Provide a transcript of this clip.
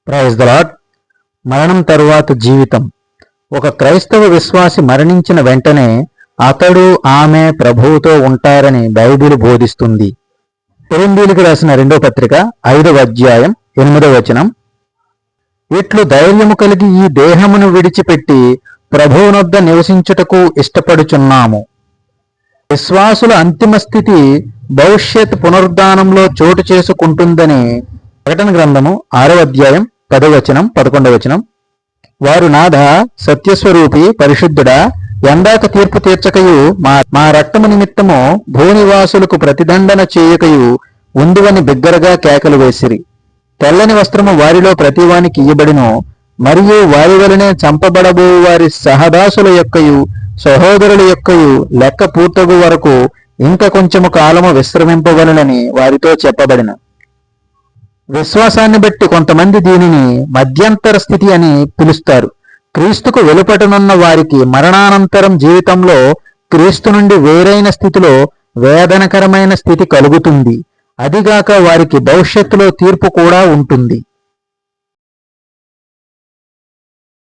Praise the lord. మరణం తరువాత జీవితం. ఒక క్రైస్తవ విశ్వాసి మరణించిన వెంటనే అతడు ఆమె ప్రభువుతో ఉంటారని బైబిల్ బోధిస్తుంది. కొరింథీయులకు రాసిన 2వ పత్రిక 5వ అధ్యాయం 8వ వచనం. ఇట్లు ధైర్యము కలిగి ఈ దేహమును విడిచిపెట్టి ప్రభువునొద్ద నివసించుటకు ఇష్టపడుచున్నాము. విశ్వాసుల అంతిమ స్థితి భవిష్యత్ పునరుద్ధానంలో చోటు చేసుకుంటుందని ప్రకటన గ్రంథము 6వ అధ్యాయం 10వ వచనం 11వ వచనం. వారు నాథ సత్యస్వరూపి పరిశుద్ధుడా, ఎందాక తీర్పు తీర్చకయు మా రక్తము నిమిత్తము భూనివాసులకు ప్రతిదండన చేయకయు ఉందువని బిగ్గరగా కేకలు వేసిరి. తెల్లని వస్త్రము వారిలో ప్రతివానికి ఇయ్యబడిను, మరియు వారి వలనే చంపబడబో వారి సహదాసుల యొక్కయు సహోదరుల యొక్కయు లెక్క పూర్తగు వరకు ఇంక కొంచెము కాలము విశ్రమింపవలనని వారితో చెప్పబడిన. విశ్వాసాన్ని బట్టి కొంతమంది దీనిని మధ్యంతర స్థితి అని పిలుస్తారు. క్రీస్తుకు వెలుపటనున్న వారికి మరణానంతరం జీవితంలో క్రీస్తు నుండి వేరైన స్థితిలో వేదనకరమైన స్థితి కలుగుతుంది. అదిగాక వారికి భవిష్యత్తులో తీర్పు కూడా ఉంటుంది.